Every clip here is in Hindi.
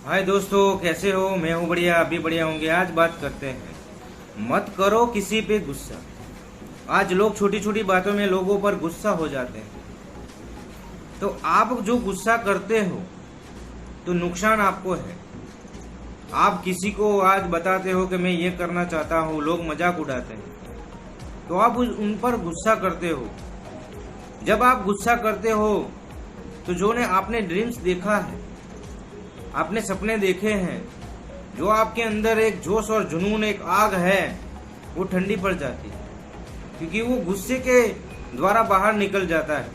हाय दोस्तों, कैसे हो? मैं हूँ बढ़िया, आप भी बढ़िया होंगे। आज बात करते हैं, मत करो किसी पे गुस्सा। आज लोग छोटी छोटी बातों में लोगों पर गुस्सा हो जाते हैं। तो आप जो गुस्सा करते हो तो नुकसान आपको है। आप किसी को आज बताते हो कि मैं ये करना चाहता हूँ, लोग मजाक उड़ाते हैं, तो आप उन पर गुस्सा करते हो। जब आप गुस्सा करते हो तो जो ने आपने ड्रीम्स देखा है, आपने सपने देखे हैं, जो आपके अंदर एक जोश और जुनून, एक आग है, वो ठंडी पड़ जाती है, क्योंकि वो गुस्से के द्वारा बाहर निकल जाता है।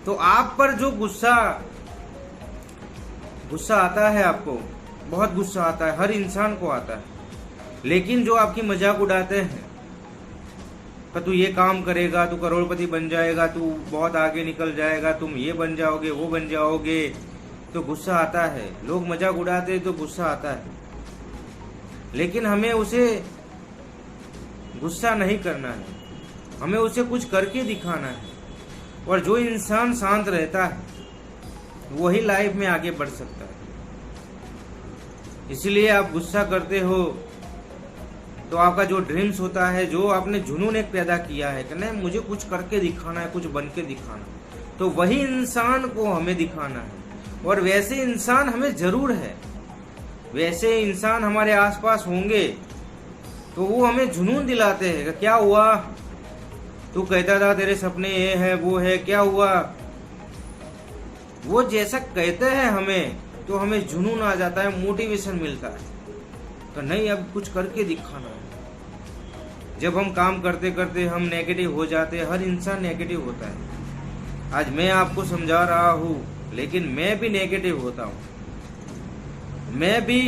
तो आप पर जो गुस्सा आता है, आपको बहुत गुस्सा आता है, हर इंसान को आता है। लेकिन जो आपकी मजाक उड़ाते हैं कि तू ये काम करेगा, तू करोड़पति बन जाएगा, तू बहुत आगे निकल जाएगा, तुम ये बन जाओगे, वो बन जाओगे, तो गुस्सा आता है। लोग मजाक उड़ाते हैं तो गुस्सा आता है, लेकिन हमें उसे गुस्सा नहीं करना है, हमें उसे कुछ करके दिखाना है। और जो इंसान शांत रहता है वही लाइफ में आगे बढ़ सकता है। इसलिए आप गुस्सा करते हो तो आपका जो ड्रीम्स होता है, जो आपने जुनून एक पैदा किया है कि नहीं मुझे कुछ करके दिखाना है, कुछ बन के दिखाना, तो वही इंसान को हमें दिखाना है। और वैसे इंसान हमें जरूर है, वैसे इंसान हमारे आसपास होंगे तो वो हमें जुनून दिलाते हैं कि क्या हुआ, तू कहता था तेरे सपने ये है वो है, क्या हुआ। वो जैसा कहते हैं हमें तो हमें जुनून आ जाता है, मोटिवेशन मिलता है, तो नहीं अब कुछ करके दिखाना है। जब हम काम करते करते हम नेगेटिव हो जाते हैं, हर इंसान नेगेटिव होता है। आज मैं आपको समझा रहा हूँ, लेकिन मैं भी नेगेटिव होता हूँ, मैं भी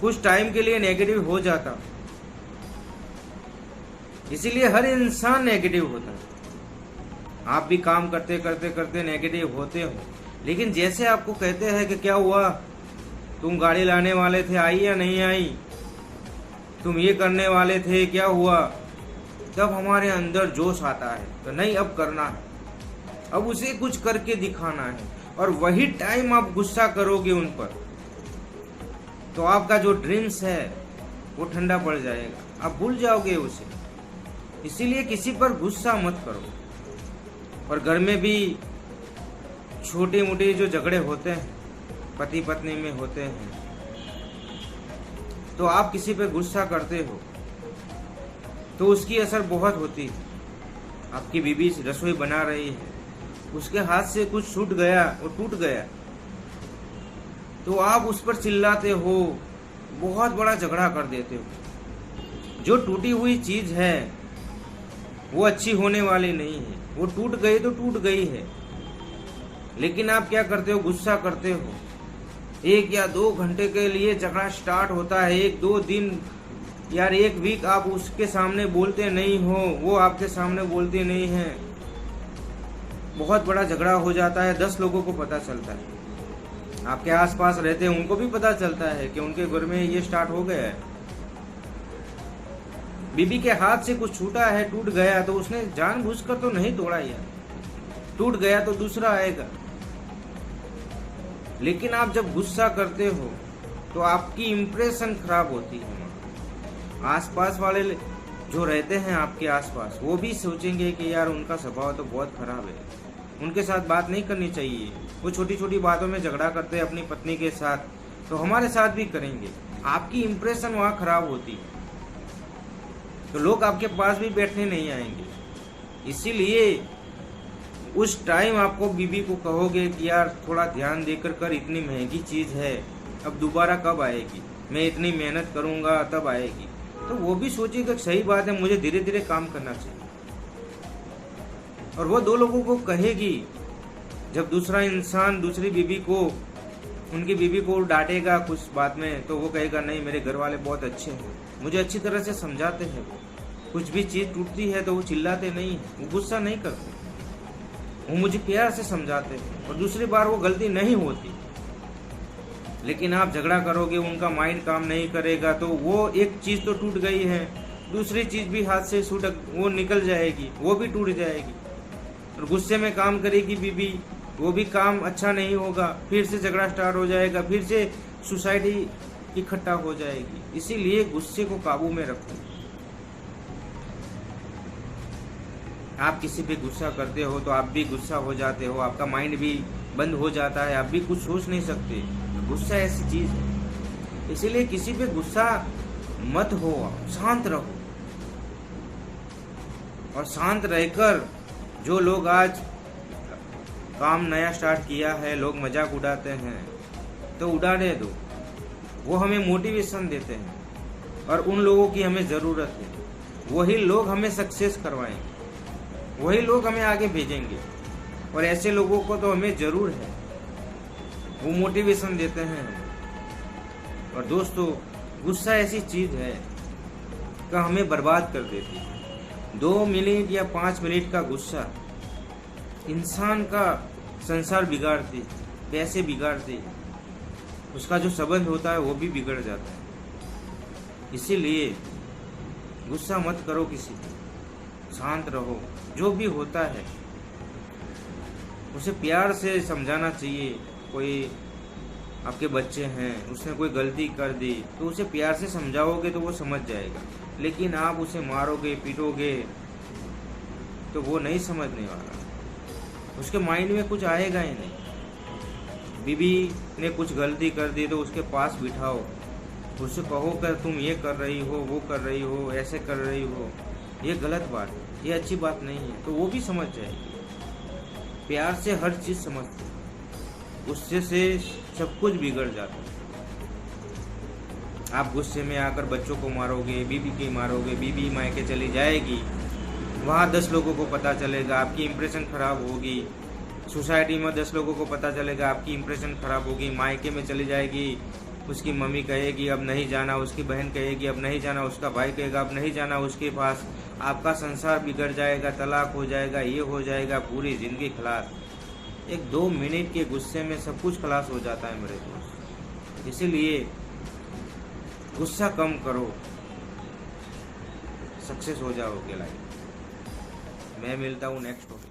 कुछ टाइम के लिए नेगेटिव हो जाता हूँ। इसीलिए हर इंसान नेगेटिव होता है। आप भी काम करते करते करते नेगेटिव होते हो, लेकिन जैसे आपको कहते हैं कि क्या हुआ, तुम गाड़ी लाने वाले थे, आई या नहीं आई, तुम ये करने वाले थे, क्या हुआ, तब हमारे अंदर जोश आता है तो नहीं अब करना है, अब उसे कुछ करके दिखाना है। और वही टाइम आप गुस्सा करोगे उन पर तो आपका जो ड्रीम्स है वो ठंडा पड़ जाएगा, आप भूल जाओगे उसे। इसीलिए किसी पर गुस्सा मत करो। और घर में भी छोटे मोटे जो झगड़े होते हैं, पति पत्नी में होते हैं, तो आप किसी पे गुस्सा करते हो तो उसकी असर बहुत होती है। आपकी बीवी रसोई बना रही है, उसके हाथ से कुछ छूट गया और टूट गया, तो आप उस पर चिल्लाते हो, बहुत बड़ा झगड़ा कर देते हो। जो टूटी हुई चीज है वो अच्छी होने वाली नहीं है, वो टूट गई तो टूट गई है। लेकिन आप क्या करते हो, गुस्सा करते हो। 1 या 2 घंटे के लिए झगड़ा स्टार्ट होता है, 1-2 दिन यार 1 वीक आप उसके सामने बोलते नहीं हो, वो आपके सामने बोलते नहीं है, बहुत बड़ा झगड़ा हो जाता है। 10 लोगों को पता चलता है, आपके आसपास रहते हैं उनको भी पता चलता है कि उनके घर में ये स्टार्ट हो गया है। बीबी के हाथ से कुछ छूटा है, टूट गया, तो उसने जानबूझकर तो नहीं तोड़ा यार, टूट गया तो दूसरा आएगा। लेकिन आप जब गुस्सा करते हो तो आपकी इंप्रेशन खराब होती है। आसपास वाले जो रहते हैं आपके आसपास, वो भी सोचेंगे कि यार उनका स्वभाव तो बहुत खराब है, उनके साथ बात नहीं करनी चाहिए, वो छोटी छोटी बातों में झगड़ा करते हैं अपनी पत्नी के साथ, तो हमारे साथ भी करेंगे। आपकी इंप्रेशन वहाँ खराब होती है, तो लोग आपके पास भी बैठने नहीं आएंगे। इसीलिए उस टाइम आपको बीबी को कहोगे कि यार थोड़ा ध्यान देकर कर, इतनी महंगी चीज है, अब दोबारा कब आएगी, मैं इतनी मेहनत करूंगा तब आएगी, तो वो भी सोचेगा सही बात है, मुझे धीरे धीरे काम करना चाहिए। और वो 2 लोगों को कहेगी। जब दूसरा इंसान दूसरी बीबी को, उनकी बीबी को डांटेगा कुछ बात में, तो वो कहेगा नहीं मेरे घर वाले बहुत अच्छे हैं, मुझे अच्छी तरह से समझाते हैं, वो कुछ भी चीज टूटती है तो वो चिल्लाते नहीं है, वो गुस्सा नहीं करते, वो मुझे प्यार से समझाते हैं, और दूसरी बार वो गलती नहीं होती। लेकिन आप झगड़ा करोगे, उनका माइंड काम नहीं करेगा, तो वो एक चीज तो टूट गई है, दूसरी चीज भी हाथ से वो निकल जाएगी, वो भी टूट जाएगी। और गुस्से में काम करेगी बीबी वो भी काम अच्छा नहीं होगा, फिर से झगड़ा स्टार्ट हो जाएगा, फिर से सोसाइटी इकट्ठा हो जाएगी। इसीलिए गुस्से को काबू में रखो। आप किसी पे गुस्सा करते हो तो आप भी गुस्सा हो जाते हो, आपका माइंड भी बंद हो जाता है, आप भी कुछ सोच नहीं सकते। गुस्सा ऐसी चीज है, इसीलिए किसी पे गुस्सा मत हो, शांत रहो। और शांत रहकर जो लोग आज काम नया स्टार्ट किया है, लोग मजाक उड़ाते हैं तो उड़ाने दो, वो हमें मोटिवेशन देते हैं और उन लोगों की हमें ज़रूरत है। वही लोग हमें सक्सेस करवाएंगे, वही लोग हमें आगे भेजेंगे और ऐसे लोगों को तो हमें ज़रूर है, वो मोटिवेशन देते हैं हमें। और दोस्तों, गुस्सा ऐसी चीज़ है कि हमें बर्बाद कर देती है। 2 मिनट या 5 मिनट का गुस्सा इंसान का संसार बिगाड़ती, पैसे बिगाड़ती, उसका जो संबंध होता है वो भी बिगड़ जाता है। इसीलिए गुस्सा मत करो किसी पे, शांत रहो। जो भी होता है उसे प्यार से समझाना चाहिए। कोई आपके बच्चे हैं, उसने कोई गलती कर दी तो उसे प्यार से समझाओगे तो वो समझ जाएगा, लेकिन आप उसे मारोगे पीटोगे तो वो नहीं समझने वाला, उसके माइंड में कुछ आएगा ही नहीं। बीवी ने कुछ गलती कर दी तो उसके पास बिठाओ, उससे कहो कर तुम ये कर रही हो, वो कर रही हो, ऐसे कर रही हो, ये गलत बात है, ये अच्छी बात नहीं है, तो वो भी समझ जाएगी। प्यार से हर चीज़ समझते, गुस्से से सब कुछ बिगड़ जाता है। आप गुस्से में आकर बच्चों को मारोगे, बीवी की मारोगे, बीवी मायके चली जाएगी, वहाँ 10 लोगों को पता चलेगा, आपकी इंप्रेशन खराब होगी। सोसाइटी में 10 लोगों को पता चलेगा, आपकी इंप्रेशन खराब होगी। मायके में चली जाएगी, उसकी मम्मी कहेगी अब नहीं जाना, उसकी बहन कहेगी अब नहीं जाना, उसका भाई कहेगा अब नहीं जाना उसके पास। आपका संसार बिगड़ जाएगा, तलाक हो जाएगा, ये हो जाएगा, पूरी जिंदगी खलास। 1-2 मिनट के गुस्से में सब कुछ खलास हो जाता है मेरे दोस्त। इसीलिए गुस्सा कम करो, सक्सेस हो जाओगे लाइफ। मैं मिलता हूँ नेक्स्ट टॉपिक।